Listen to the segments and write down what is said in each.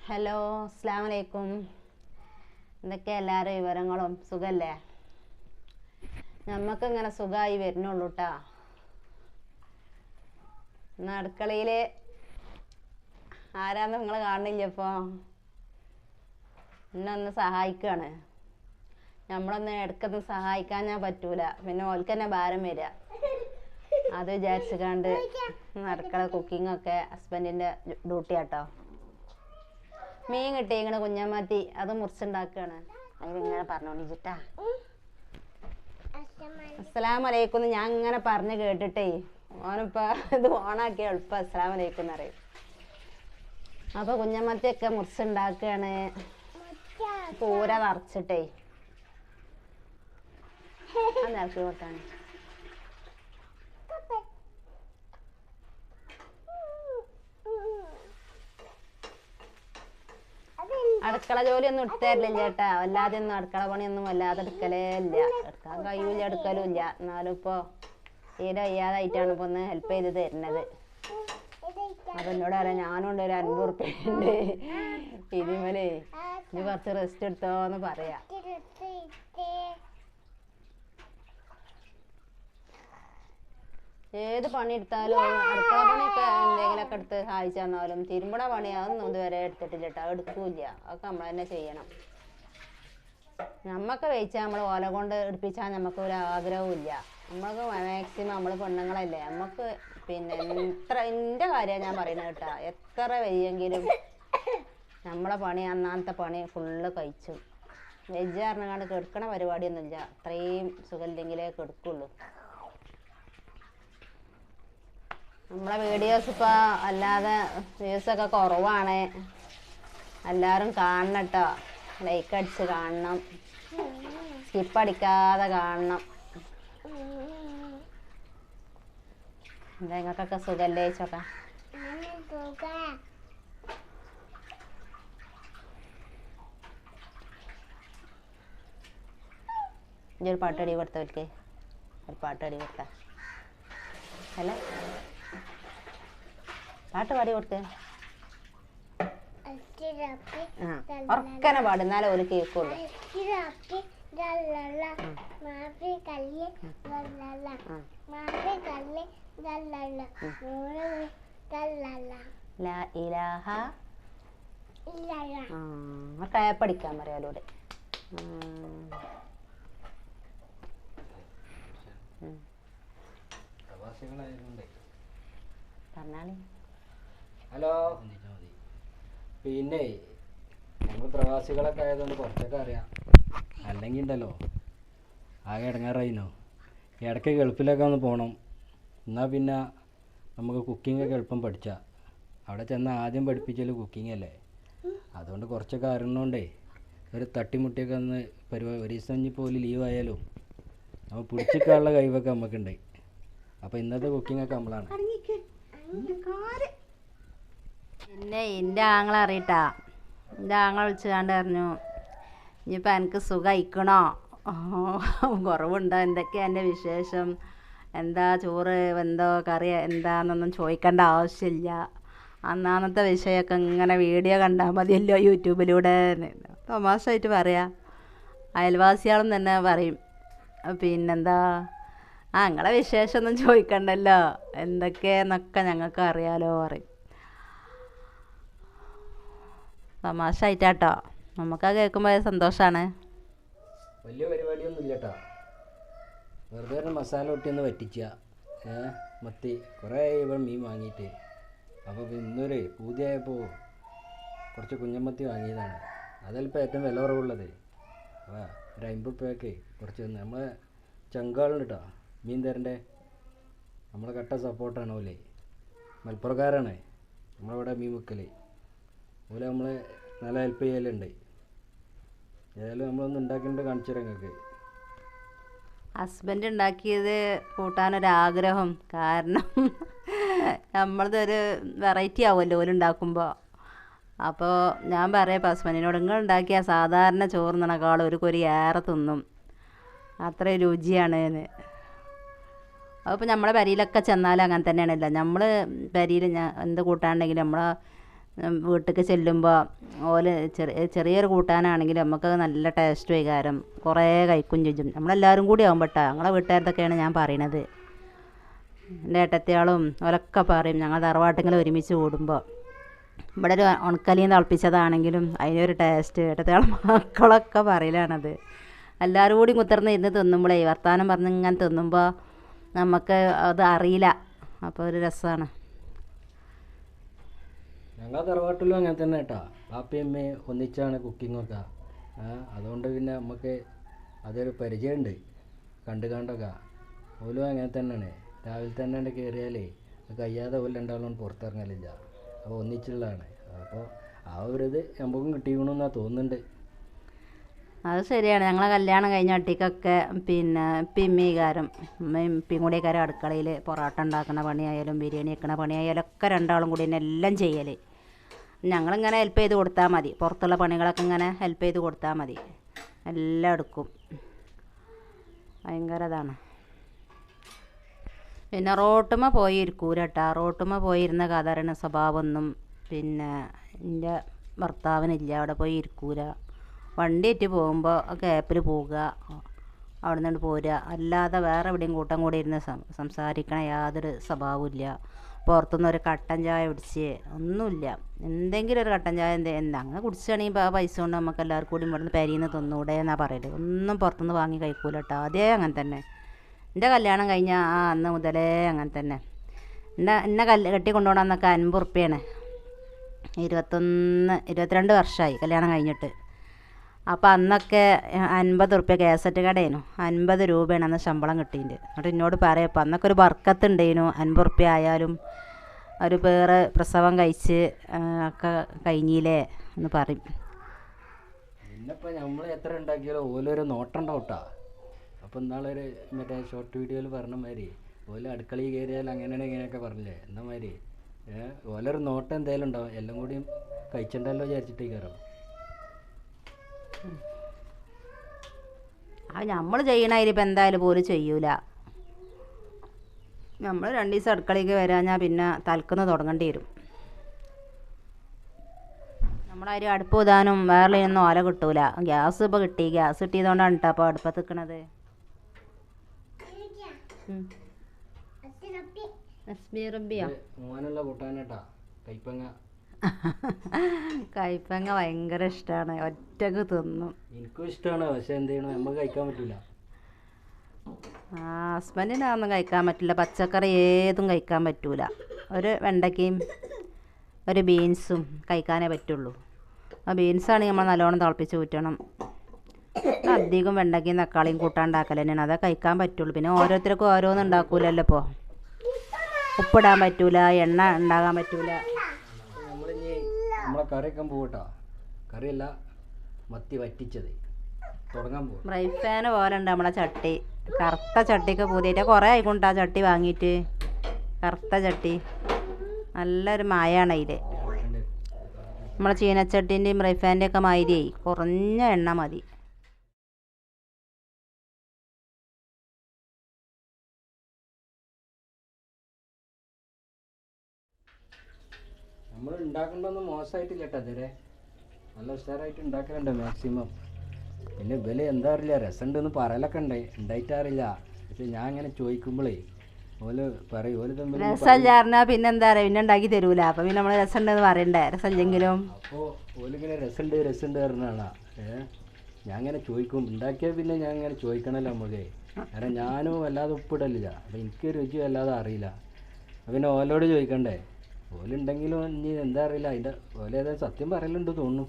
Hello, അസ്സലാമു അലൈക്കും. എന്തൊക്കെ എല്ലാവരും വിവരങ്ങളും സുഖല്ലേ? നമ്മക്കിങ്ങനെ സുഖമായി വരുന്നുള്ളൂ കേട്ടാ. ഇന്ന് അടുക്കളയിൽ ആരാന്ന് നിങ്ങൾ കാണുന്നില്ല. ഇപ്പോൾ ഇന്നൊന്ന് സഹായിക്കുകയാണ്. നമ്മളൊന്ന് ഇടയ്ക്കൊന്ന് സഹായിക്കാൻ ഞാൻ പറ്റൂല, പിന്നെ ഓൾക്ക് തന്നെ ഭാരം വരിക. അത് വിചാരിച്ചുകൊണ്ട് അടുക്കള കുക്കിങ്ങൊക്കെ ഹസ്ബൻഡിൻ്റെ ഡ്യൂട്ടി ആട്ടോ. മീൻ കിട്ടിയിങ്ങനെ കുഞ്ഞമ്മത്തി, അത് മുറിച്ചുണ്ടാക്കുകയാണ്. അതിങ്ങനെ പറഞ്ഞോണ്ടിട്ടാ. അസ്സലാമു അലൈക്കും ഞാൻ ഇങ്ങനെ പറഞ്ഞ് കേട്ടിട്ടേ ഓനിപ്പോ ഇത് ഓണാക്കിയ എളുപ്പം അസ്സലാമു അലൈക്കും എന്നറിയും. അപ്പൊ കുഞ്ഞമ്മത്തിയൊക്കെ മുറിച്ചുണ്ടാക്കുകയാണ്, പൂര നിറച്ചിട്ടേ. അത് നിറക്കി കൊടുത്താണ്. അടുക്കള ജോലിയൊന്നും എടുത്തരില്ല ചേട്ടാ. വല്ലാതെ ഒന്നും അടുക്കള പണിയൊന്നും വല്ലാതെ എടുക്കലേ ഇല്ല. എടുക്കാൻ കഴിയൂല, എടുക്കലും ഇല്ല. എന്നാലും ഇപ്പൊ തീരെ വയ്യാതായിട്ടാണ് ഇപ്പൊ ഒന്ന് ഹെൽപ്പ് ചെയ്ത് തരുന്നത്. അപ്പൊ എന്നോട് പറയാം, ഞാനുണ്ട് ഒരു 50 ഉറുപ്പ്യ ഉണ്ട് ഇതിമേലേ, ഇത് കുറച്ച് റെസ്റ്റ് എടുത്തോന്ന് പറയാ. ഏത് പണി എടുത്താലും അടുക്കള പണിയൊക്കെ എന്തെങ്കിലുമൊക്കെ എടുത്ത് സഹായിച്ചു തന്നാലും തിരുമ്പണ പണി അതൊന്നും ഇതുവരെ എടുത്തിട്ടില്ല കേട്ടോ. എടുക്കൂല, അതൊക്കെ നമ്മൾ തന്നെ ചെയ്യണം. നമ്മക്ക് വെച്ചാൽ നമ്മൾ ഓല കൊണ്ട് എടുപ്പിച്ചാൽ നമുക്ക് ഒരു ആഗ്രഹവും ഇല്ല. നമ്മൾക്ക് മാക്സിമം നമ്മൾ പെണ്ണുങ്ങളല്ലേ, നമുക്ക് പിന്നെ എൻ്റെ കാര്യമാണ് ഞാൻ പറയുന്നത് കേട്ടോ. എത്ര വയ്യെങ്കിലും നമ്മളെ പണി അന്നാമത്തെ പണി ഫുള്ള് കഴിച്ചു. വെജ് പറഞ്ഞാണ്ട് കെടുക്കണ പരിപാടിയൊന്നുമില്ല. അത്രയും സുഖമില്ലെങ്കിലേ കെടുക്കുള്ളൂ. നമ്മളെ വീഡിയോസ് ഇപ്പോൾ അല്ലാതെ വ്യൂസൊക്കെ കുറവാണ്. എല്ലാവരും കാണണം കേട്ടോ. ലൈക്ക് അടിച്ച് കാണണം, സ്കിപ്പ് അടിക്കാതെ കാണണം. എന്താ നിങ്ങൾക്കൊക്കെ സുഖമല്ലേ ചോക്കാം? ഇനി ഒരു പാട്ടടി കൊടുത്തവർക്ക് ഒരു പാട്ടടി കൊടുത്ത അല്ല, പാട്ട് പാടി കൊടുത്ത് ഉറക്കനെ പാടുന്നാലേ ഒരു കേൾക്കുള്ളൂ. പഠിക്കാൻ പറയാലോടെ. പറഞ്ഞാളി. ഹലോ. പിന്നെ ഞങ്ങൾ പ്രവാസികളൊക്കെ ആയതുകൊണ്ട് കുറച്ചൊക്കെ അറിയാം. അല്ലെങ്കിൽ ഉണ്ടല്ലോ ആകെ ഇടങ്ങാറായിനോ. ഇടയ്ക്ക് ഗൾഫിലൊക്കെ ഒന്ന് പോകണം. എന്നാൽ പിന്നെ നമുക്ക് കുക്കിങ്ങൊക്കെ എളുപ്പം പഠിച്ചാൽ. അവിടെ ചെന്നാൽ ആദ്യം പഠിപ്പിച്ചാൽ കുക്കിംഗ് അല്ലേ. അതുകൊണ്ട് കുറച്ചൊക്കെ അറിയണോണ്ടേ ഒരു തട്ടിമുട്ടിയൊക്കെ ഒന്ന് പരിപാടി ഒരു ദിവസം ഇനി പോലും ലീവായാലും നമ്മൾ പിടിച്ചിക്കാനുള്ള കഴിവൊക്കെ നമുക്കുണ്ട്. അപ്പോൾ ഇന്നത്തെ കുക്കിങ്ങൊക്കെ നമ്മളാണ്. പിന്നെ എൻ്റെ ആങ്ങളെ അറിയട്ടാ. എൻ്റെ ആങ്ങളെ വിളിച്ച് കണ്ട് പറഞ്ഞു, ഇനിയിപ്പോൾ എനിക്ക് സുഖമായിക്കണോ, കുറവുണ്ടോ, എന്തൊക്കെയാണ് എൻ്റെ വിശേഷം, എന്താ ചോറ് എന്തോ കറി എന്താണെന്നൊന്നും ചോദിക്കേണ്ട ആവശ്യമില്ല, അന്നാന്നത്തെ വിഷയമൊക്കെ ഇങ്ങനെ വീഡിയോ കണ്ടാൽ മതിയല്ലോ യൂട്യൂബിലൂടെ. തമാശയായിട്ട് പറയാം. അയൽവാസികളും തന്നെ പറയും പിന്നെന്താ നിങ്ങളെ വിശേഷമൊന്നും ചോദിക്കണ്ടല്ലോ, എന്തൊക്കെയെന്നൊക്കെ ഞങ്ങൾക്ക് അറിയാലോ പറയും. തമാശ ആയിട്ടാട്ടോ. നമുക്കത് കേൾക്കുമ്പോൾ സന്തോഷമാണ്. വലിയ പരിപാടിയൊന്നും ഇല്ല കേട്ടോ. വെറുതെ ഒരു മസാല ഒട്ടിയൊന്ന് വറ്റിച്ച മത്തി കുറേ ഇവിടെ മീൻ വാങ്ങിയിട്ട്. അപ്പോൾ ഇന്നൊരു പൂതിയായപ്പോൾ കുറച്ച് കുഞ്ഞമത്തി വാങ്ങിയതാണ്. അതിലിപ്പോൾ ഏറ്റവും വില കുറവുള്ളത്. അപ്പോൾ ഒരു 50 ഉറുപ്പ്യക്ക് കുറച്ച് നമ്മളെ ചങ്കാളുണ്ട് കേട്ടോ. മീൻ തരണ്ടേ നമ്മളെ കട്ട സപ്പോർട്ടാണ് ഓലെ. മലപ്പുറക്കാരാണ് നമ്മളിവിടെ മീൻ വെക്കൽ. ഓലെ നമ്മളെ നല്ല ഹെൽപ്പ് ചെയ്യലുണ്ട്. ഏതായാലും നമ്മളൊന്ന് ഉണ്ടാക്കിയിട്ട് കാണിച്ചു തരാം നിങ്ങൾക്ക്. ഹസ്ബൻഡ് ഉണ്ടാക്കിയത് കൂട്ടാനൊരാഗ്രഹം. കാരണം നമ്മളതൊരു വെറൈറ്റി ആവുമല്ലോ ഓലുണ്ടാക്കുമ്പോൾ. അപ്പോൾ ഞാൻ പറയാം ഇപ്പോൾ ഹസ്ബൻഡിനോട്, നിങ്ങൾ ഉണ്ടാക്കിയ സാധാരണ ചോറുന്നതിനേക്കാളും ഒരു കൊരി ഏറെ തിന്നും, അത്ര രുചിയാണ് എന്ന്. അതിപ്പോൾ നമ്മളെ പെരയിലൊക്കെ ചെന്നാലും അങ്ങനെ തന്നെയാണല്ലോ. നമ്മൾ പെരയിൽ എന്ത് കൂട്ടാനുണ്ടെങ്കിലും നമ്മളെ വീട്ടിലേക്ക് ചെല്ലുമ്പോൾ ഓല് ചെറിയൊരു കൂട്ടാനാണെങ്കിലും നമുക്ക് നല്ല ടേസ്റ്റ് വൈകാരം കുറേ കഴിക്കും ചെയ്യും. നമ്മളെല്ലാവരും കൂടി ആകുമ്പോട്ടാ, ഞങ്ങളെ വീട്ടുകാരതൊക്കെയാണ് ഞാൻ പറയണത്. എൻ്റെ ഏട്ടത്തിയാളും ഓലൊക്കെ പറയും ഞങ്ങൾ തറവാട്ടിൽ ഒരുമിച്ച് കൂടുമ്പോൾ. ഇവിടെ ഒരു ഉണക്കലിയും തിളപ്പിച്ചതാണെങ്കിലും അതിനൊരു ടേസ്റ്റ് ഏട്ടത്തിയാളും മക്കളൊക്കെ പറയലാണത്. എല്ലാവരും കൂടി കുത്തിർന്ന് ഇരുന്ന് തിന്നുമ്പോഴേ വർത്താനം പറഞ്ഞ് ഇങ്ങനെ തിന്നുമ്പോൾ നമുക്ക് അത് അറിയില്ല, അപ്പോൾ ഒരു രസമാണ്. ഞങ്ങൾ തറവാട്ടിലും അങ്ങനെ തന്നെ കേട്ടോ. പാപ്പയും അമ്മയും ഒന്നിച്ചാണ് കുക്കിങ്ങൊക്കെ. അതുകൊണ്ട് പിന്നെ നമുക്ക് അതൊരു പരിചയമുണ്ട് കണ്ടൊക്കെ. ഓലും അങ്ങനെ തന്നെയാണ്. രാവിലെ തന്നെ കയറിയാലേ കഴിയാതെ ഓല് രണ്ടാളും പുറത്തിറങ്ങലില്ല. അപ്പോൾ ഒന്നിച്ചുള്ളതാണ്. അപ്പോൾ ആ ഒരു ഇത് നമുക്കും കിട്ടിക്കണമെന്നാണ് തോന്നുന്നുണ്ട്. അത് ശരിയാണ്. ഞങ്ങളെ കല്യാണം കഴിഞ്ഞ ഒട്ടിക്കൊക്കെ പിന്നെ പിമ്മികാരം ഇപ്പിയും കൂടിയക്കാരം അടുക്കളയിൽ പൊറോട്ട ഉണ്ടാക്കുന്ന പണിയായാലും ബിരിയാണി വെക്കുന്ന പണിയായാലും ഒക്കെ രണ്ടാളും കൂടി തന്നെ എല്ലാം ചെയ്യൽ. ഞങ്ങളിങ്ങനെ ഹെൽപ്പ് ചെയ്ത് കൊടുത്താൽ മതി. പുറത്തുള്ള പണികളൊക്കെ ഇങ്ങനെ ഹെൽപ്പ് ചെയ്ത് കൊടുത്താൽ മതി, എല്ലാം എടുക്കും. ഭയങ്കര ഇതാണ്. പിന്നെ റോട്ടുമ്മ പോയി ഇരിക്കൂല കേട്ടോ. റോട്ടുമ്മ പോയിരുന്ന കഥറിന് സ്വഭാവമൊന്നും പിന്നെ എൻ്റെ ഭർത്താവിനില്ല. അവിടെ പോയി ഇരിക്കൂല. വണ്ടിയേറ്റ് പോകുമ്പോൾ ഗ്യാപ്പിൽ പോവുക, അവിടെ നിന്ന് പോരുക. അല്ലാതെ വേറെ എവിടെയും കൂട്ടം കൂടി ഇരുന്ന് സംസാരിക്കണ യാതൊരു സ്വഭാവമില്ല. പുറത്തുനിന്ന് ഒരു കട്ടൻ ചായ കുടിച്ച് ഒന്നുമില്ല. എന്തെങ്കിലും ഒരു കട്ടൻ ചായ അങ്ങനെ കുടിച്ചാണെങ്കിൽ ആ പൈസ കൊണ്ട് നമുക്ക് എല്ലാവർക്കും കൂടി ഇവിടുന്ന് പെരീന്ന് തിന്നൂടെ എന്നാണ് പറയല്. ഒന്നും പുറത്തുനിന്ന് വാങ്ങി കഴിക്കൂല കേട്ടോ. അതേ അങ്ങനെ തന്നെ. എൻ്റെ കല്യാണം കഴിഞ്ഞ അന്ന് മുതലേ അങ്ങനെ തന്നെ. എന്നെ കെട്ടി കൊണ്ടുപോകണമെന്നൊക്കെ 50 ഉറുപ്പ്യാണ്. 22 വർഷമായി കല്യാണം കഴിഞ്ഞിട്ട്. അപ്പോൾ അന്നൊക്കെ 50 ഉറുപ്പ്യ കാസറ്റ് കടയേനു. 50 രൂപയാണ് അന്ന് ശമ്പളം കിട്ടിയിട്ട്. എന്നിട്ട് എന്നോട് പറയാം, അപ്പം അന്നൊക്കെ ഒരു ബർക്കത്തുണ്ടേനു. 50 ഉറുപ്പ്യ ആയാലും ഒരു പേര് പ്രസവം കഴിച്ച് ഒക്കെ കഴിഞ്ഞില്ലേ എന്ന് പറയും. പിന്നിപ്പോൾ നമ്മൾ എത്ര ഉണ്ടാക്കിയാലും ഓലൊരു നോട്ടം ഉണ്ടാവട്ടാ. അപ്പോൾ ഇന്നാളൊരു മറ്റേ ഷോർട്ട് വീഡിയോയിൽ പറഞ്ഞ മാതിരി ഓല അടുക്കളയിൽ കയറിയാൽ അങ്ങനെയാണ് ഇങ്ങനെയൊക്കെ പറഞ്ഞില്ലേ എന്ന മാതിരി ഓലൊരു നോട്ടം എന്തായാലും ഉണ്ടാവും. എല്ലാം കൂടിയും കഴിച്ചിട്ടുണ്ടല്ലോ വിചാരിച്ചിട്ടേ കയറും. അത് നമ്മൾ ചെയ്യണതിലിപ്പോൾ എന്തായാലും പോലും ചെയ്യൂല. നമ്മൾ 2 ദിവസം അടുക്കളയ്ക്ക് വരാഞ്ഞാൽ പിന്നെ തലക്കുന്ന് തുടങ്ങേണ്ടി വരും. നമ്മളാരും അടുപ്പ് ഇടാനും വേറെ ഒന്നും ഓല കിട്ടൂല. ഗ്യാസ് ഇപ്പോൾ കിട്ടി. ഗ്യാസ് കിട്ടിയതുകൊണ്ടാണ് കേട്ടോ അപ്പോൾ അടുപ്പത്ത് നിൽക്കണത്. മോനുള്ള കൂട്ടാനേട്ടാ കൈപ്പങ്ങ. കൈപ്പങ്ങ ഭയങ്കര ഇഷ്ടമാണ്. ഒറ്റക്ക് തിന്നും. എനിക്കും ഇഷ്ടമാണ്. പക്ഷെ എന്ത് ചെയ്യണം, നമുക്ക് കഴിക്കാൻ പറ്റില്ല. ഹസ്ബൻഡിനൊന്നും കഴിക്കാൻ പറ്റില്ല. പച്ചക്കറി ഏതും കഴിക്കാൻ പറ്റൂല. ഒരു വെണ്ടയ്ക്കയും ഒരു ബീൻസും കഴിക്കാനേ പറ്റുള്ളൂ. ആ ബീൻസാണെങ്കിൽ നമ്മൾ നല്ലോണം തിളപ്പിച്ച് ഊറ്റണം. അധികം വെണ്ടയ്ക്കയും തക്കാളിയും കൂട്ടാണ്ടാക്കൽ തന്നെയാണ്. അതേ കഴിക്കാൻ പറ്റുള്ളൂ. പിന്നെ ഓരോരുത്തർക്കും ഓരോന്നും ഉണ്ടാക്കൂലല്ലോ. ഇപ്പോൾ ഉപ്പിടാൻ പറ്റൂല, എണ്ണ ഉണ്ടാകാൻ പറ്റൂല. നമ്മളിനി നമ്മളെ കറിയൊക്കെ പോകട്ടോ. കറിയല്ല, മത്തി വറ്റിച്ചത് തുടങ്ങാൻ പോകും. ഫ്രൈ പാന് പോലെ ഉണ്ട് നമ്മളെ ചട്ടി. കറുത്ത ചട്ടിക്ക് പുതിയിട്ട് കുറേ ആയിക്കൊണ്ടാ ചട്ടി വാങ്ങിയിട്ട്. കറുത്ത ചട്ടി നല്ലൊരു മായാണ് അതിൽ. നമ്മളെ ചീനച്ചട്ടീൻ്റെയും ഫ്രൈ പാനിൻ്റെ ഒക്കെ മാതിരിയായി. കുറഞ്ഞ എണ്ണ മതി. നമ്മൾ ഉണ്ടാക്കേണ്ടതൊന്നും മോശമായിട്ടില്ല കേട്ടോ. ഇതുവരെ നല്ല ഉഷാറായിട്ട് ഉണ്ടാക്കലുണ്ട് മാക്സിമം. പിന്നെ ഇവല് എന്താ അറിയില്ല, രസമുണ്ടെന്ന് പറയലൊക്കെ ഉണ്ടായിട്ടറിയില്ല. പക്ഷെ ഞാൻ ഇങ്ങനെ ചോദിക്കുമ്പോഴേ ഓല് പറയും, ഓല് തമ്മിൽ രസമില്ലാറിഞ്ഞാൽ പിന്നെ എന്താ പറയുക, പിന്നെ ഉണ്ടാക്കി തരൂല. അപ്പം പിന്നെ നമ്മൾ രസമുണ്ടെന്ന് പറയണ്ടേ, രസമില്ലെങ്കിലും. അപ്പോൾ ഓലിങ്ങനെ രസമുണ്ട് പറഞ്ഞാളാ. ഞാൻ ഇങ്ങനെ ചോദിക്കും. ഉണ്ടാക്കിയാൽ പിന്നെ ഞാൻ ഇങ്ങനെ ചോദിക്കണമല്ലോ നമുക്ക്. കാരണം ഞാനും വല്ലാതെ ഉപ്പിടലില്ല. അപ്പം എനിക്ക് രുചി വല്ലാതെ അറിയില്ല. പിന്നെ ഓലോട് ചോദിക്കണ്ടേ. ഓലുണ്ടെങ്കിലും ഇനി എന്താ അറിയില്ല. അതിൻ്റെ ഓലേതായാലും സത്യം പറയലുണ്ട് തോന്നുന്നു.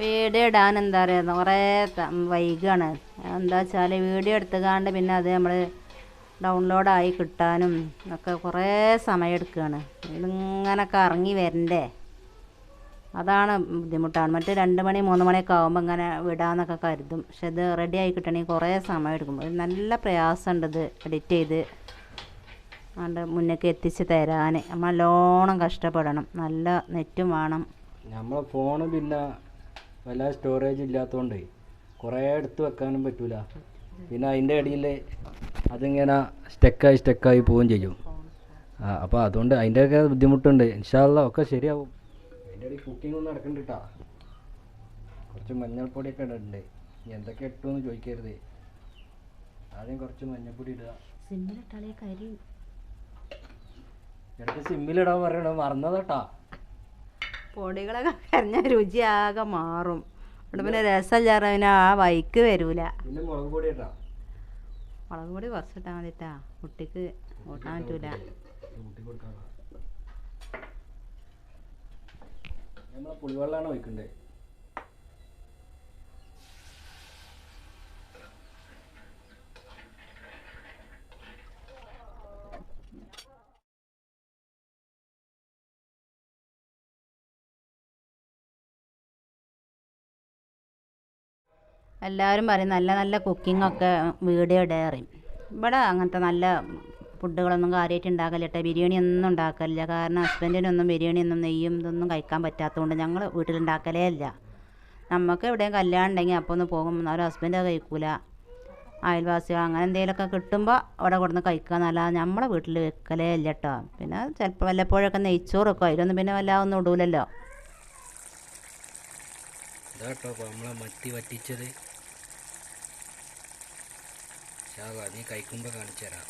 വീഡിയോ ഇടാൻ എന്താ പറയുക, കുറേ വൈകാണ്. എന്താ വെച്ചാൽ വീഡിയോ എടുത്തുകാണ്ട് പിന്നെ അത് നമ്മൾ ഡൗൺലോഡായി കിട്ടാനും ഒക്കെ കുറേ സമയം എടുക്കുകയാണ്. ഇതിങ്ങനെ കറങ്ങി വരണ്ടേ. അതാണ് ബുദ്ധിമുട്ടാണ്. മറ്റേ 2 മണി 3 മണിയൊക്കെ ആകുമ്പോൾ ഇങ്ങനെ വിടാമെന്നൊക്കെ കരുതും. പക്ഷെ ഇത് റെഡി ആയി കിട്ടണമെങ്കിൽ കുറേ സമയം എടുക്കും. ഒരു നല്ല പ്രയാസമുണ്ട് ഇത് എഡിറ്റ് ചെയ്ത് അതുകൊണ്ട് മുന്നേക്ക് എത്തിച്ച് തരാൻ. നമ്മൾ നല്ലോണം കഷ്ടപ്പെടണം, നല്ല നെറ്റും വേണം. നമ്മളെ ഫോണ് പിന്നെ വല്ല സ്റ്റോറേജ് ഇല്ലാത്തതുകൊണ്ട് കുറേ എടുത്ത് വെക്കാനും പറ്റൂല. പിന്നെ അതിൻ്റെ ഇടയിൽ അതിങ്ങനെ സ്റ്റക്കായി പോവുകയും ചെയ്യും. അപ്പോൾ അതുകൊണ്ട് അതിൻ്റെയൊക്കെ ബുദ്ധിമുട്ടുണ്ട്. ഇൻഷാ അല്ലാ ഒക്കെ ശരിയാവും. അതിൻ്റെ ഇടയിൽ കുക്കിംഗ് ഒന്നും നടക്കുന്നുണ്ട് കേട്ടോ. കുറച്ച് മഞ്ഞൾപ്പൊടിയൊക്കെ ഇടുന്നുണ്ട്. ഇനി എന്തൊക്കെ ഇട്ടുമെന്ന് ചോദിക്കരുത്. ആദ്യം കുറച്ച് മഞ്ഞൾപ്പൊടി ഇടുക. സിമ്മിലിട്ടാലേ കരി ഇടയ്ക്ക് സിമ്മിലിടാൻ പറയണത് മറന്നതാട്ടാ. പൊടികളൊക്കെ കരിഞ്ഞ രുചി ആകെ മാറും. ഇവിടെ പിന്നെ രസമില്ലാതെ പിന്നെ ആ വൈക്ക് വരൂല. പിന്നെ മുളക് പൊടി ഇട്ടാ, മുളക് പൊടി കുറച്ചിട്ടാൽ മതിട്ടാ, കുട്ടിക്ക് കൂട്ടാൻ പറ്റൂല. നമ്മളെ പുളിവെള്ളമാണ് ഒഴിക്കണ്ടേ. എല്ലാവരും പറയും നല്ല നല്ല കുക്കിങ്ങൊക്കെ വീഡിയോ ഇടുക പറയും. ഇവിടെ അങ്ങനത്തെ നല്ല ഫുഡുകളൊന്നും കാര്യമായിട്ട് ഉണ്ടാക്കലില്ല. ബിരിയാണി ഒന്നും ഉണ്ടാക്കലില്ല. കാരണം ഹസ്ബൻഡിനൊന്നും ബിരിയാണി ഒന്നും നെയ്യും ഇതൊന്നും കഴിക്കാൻ പറ്റാത്തതുകൊണ്ട് ഞങ്ങൾ വീട്ടിലുണ്ടാക്കലേ ഇല്ല. നമുക്ക് എവിടെയും കല്യാണം ഉണ്ടെങ്കിൽ അപ്പോൾ ഒന്ന് പോകും. എന്നാലും ഹസ്ബൻഡ് കഴിക്കൂല. അയൽവാസികൾ അങ്ങനെ എന്തെങ്കിലുമൊക്കെ കിട്ടുമ്പോൾ അവിടെ കൊടുന്ന് കഴിക്കുക എന്നല്ലാതെ നമ്മളെ വീട്ടിൽ വെക്കലേ ഇല്ല കേട്ടോ. പിന്നെ ചിലപ്പോൾ വല്ലപ്പോഴൊക്കെ നെയ്ച്ചോറ് വെക്കും. അതിലൊന്നും പിന്നെ വല്ലാതെ ഒന്നും ഇടൂലല്ലോ. ഇതാട്ടോ നമ്മളെ മത്തി വറ്റിച്ചത്. നീ കഴിക്കുമ്പോൾ കാണിച്ചു തരാം.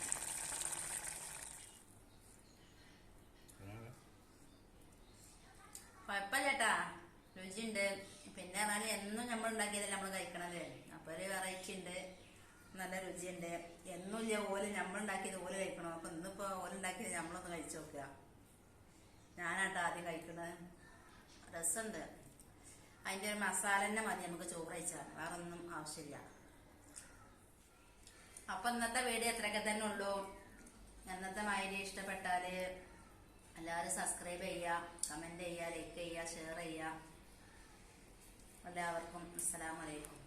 കുഴപ്പമില്ല ചേട്ടാ, രുചിയുണ്ട്. പിന്നെ പറഞ്ഞാൽ എന്നും നമ്മൾ ഉണ്ടാക്കിയതല്ലേ നമ്മൾ കഴിക്കണത്. അപ്പോൾ ഒരു വെറൈറ്റി ഉണ്ട്, നല്ല രുചിയുണ്ട്. എന്നുമില്ല ഓല് നമ്മളുണ്ടാക്കിയത് ഓല് കഴിക്കണം. അപ്പോൾ ഇന്നിപ്പോൾ ഓലുണ്ടാക്കിയത് നമ്മളൊന്ന് കഴിച്ചു നോക്കുക. ഞാനാട്ടോ ആദ്യം കഴിക്കുന്നത്. രസമുണ്ട്. അതിൻ്റെ ഒരു മസാല തന്നെ മതി നമുക്ക് ചോറ് കഴിച്ചാൽ, വേറെ ഒന്നും ആവശ്യമില്ല. അപ്പം ഇന്നത്തെ വീഡിയോ എത്രയൊക്കെ തന്നെ ഉള്ളൂ. ഇന്നത്തെ മാതിരി ഇഷ്ടപ്പെട്ടാൽ എല്ലാവരും സബ്സ്ക്രൈബ് ചെയ്യുക, കമൻറ്റ് ചെയ്യുക, ലൈക്ക് ചെയ്യുക, ഷെയർ ചെയ്യുക. എല്ലാവർക്കും അസ്സലാമു അലൈക്കും.